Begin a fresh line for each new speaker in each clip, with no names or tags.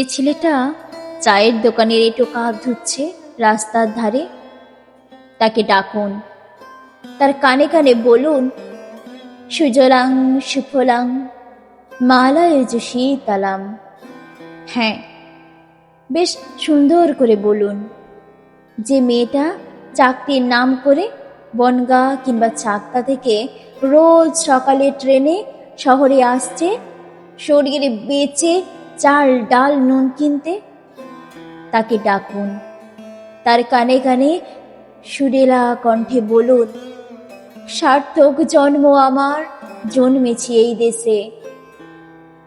যে ছেলেটা চায়ের দোকানের এঁটো কাপ ধুচ্ছে রাস্তার ধারে, তাকে ডাকুন। তার কানে কানে বলুন, সুজলাং সুফলাং মালয়জ শীতলাম। হ্যাঁ, বেশ সুন্দর করে বলুন। যে মেয়েটা চাকরির নাম করে বনগাঁ কিংবা চাকদা থেকে রোজ সকালে ট্রেনে শহরে আসছে শরীরে বেচে চাল ডাল নুন কিনতে, তাকে ডাকুন। তার কানে কানে সুরেলা কণ্ঠে বলুন, সার্থক জন্ম আমার, জন্মেছি এই দেশে।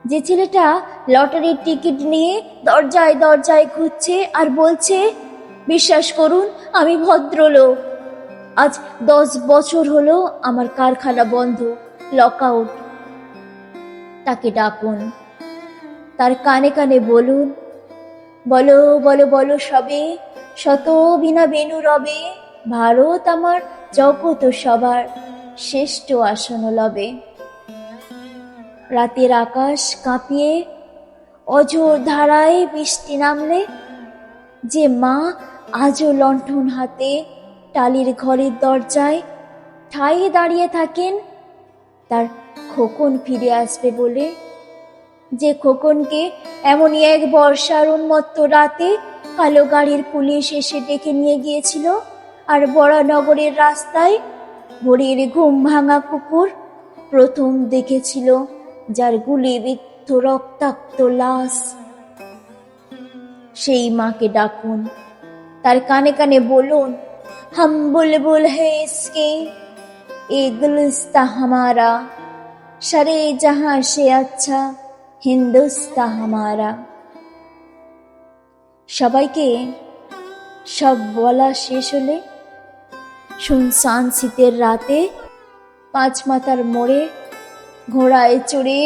যে ছেলেটা লটারির টিকিট নিয়ে দরজায় দরজায় ঘুরছে আর বলছে, বিশ্বাস করুন আমি ভদ্রলোক, আজ 10 বছর হলো আমার কারখানা বন্ধ, লকআউট, তাকে ডাকুন। তার কানে কানে বলুন, বলো বলো বলো সবে, শত বিনা বেনু রবে, ভারত আমার জগত সবার শ্রেষ্ঠ আসন লবে। রাতের আকাশ কাঁপিয়ে অঝোর ধারায় বৃষ্টি নামলে যে মা আজও লণ্ঠন হাতে টালির ঘরের দরজায় ঠাই দাঁড়িয়ে থাকেন তার খোকন ফিরে আসবে বলে, যে খোকনকে এমনই এক বর্ষার উন্মত্ত রাতে কালো গাড়ির পুলিশ এসে ডেকে নিয়ে গিয়েছিল, আর বরানগরের রাস্তায় ভোরের ঘুম ভাঙা কুকুর প্রথম দেখেছিল যার গুলিবিদ্ধ রক্তাক্ত লাশ। সেই মাকে ডাকুন। তার কানে কানে বলুন, হাম বুলবুল হে ইসকে, এ গুলিস্তা হামারা, সারে জাহাঁ সে আচ্ছা হিন্দুস্তান হামারা। সবাইকে সব বলা শেষ হলে শুনশান শীতের রাতে পাঁচমাথার মোড়ে ঘোড়ায় চড়ে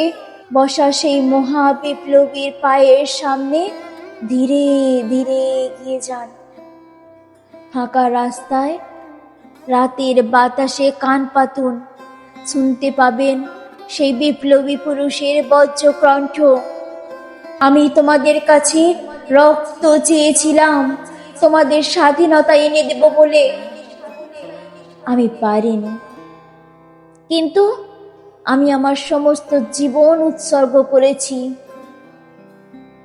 বসা সেই মহা বিপ্লবীর পায়ের সামনে ধীরে ধীরে এগিয়ে যান। ফাঁকা রাস্তায় রাতের বাতাসে কান পাতুন, শুনতে পাবেন সেই বিপ্লবী পুরুষের বজ্রকণ্ঠ, আমি তোমাদের কাছে রক্ত চেয়েছিলাম তোমাদের স্বাধীনতা এনে দেব বলে, আমি পারিনি, কিন্তু আমি আমার সমস্ত জীবন উৎসর্গ করেছি।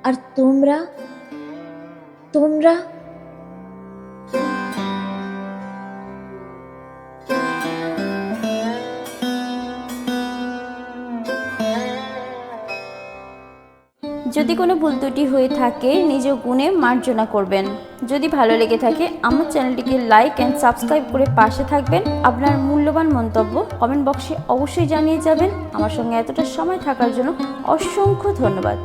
আর তোমরা তোমরা
যদি কোনো ভুল ত্রুটি হয়ে থাকে নিজ গুণে মার্জনা করবেন। যদি ভালো লেগে থাকে আমার চ্যানেলটিকে লাইক অ্যান্ড সাবস্ক্রাইব করে পাশে থাকবেন। আপনার মূল্যবান মন্তব্য কমেন্ট বক্সে অবশ্যই জানিয়ে যাবেন। আমার সঙ্গে এতটা সময় থাকার জন্য অসংখ্য ধন্যবাদ।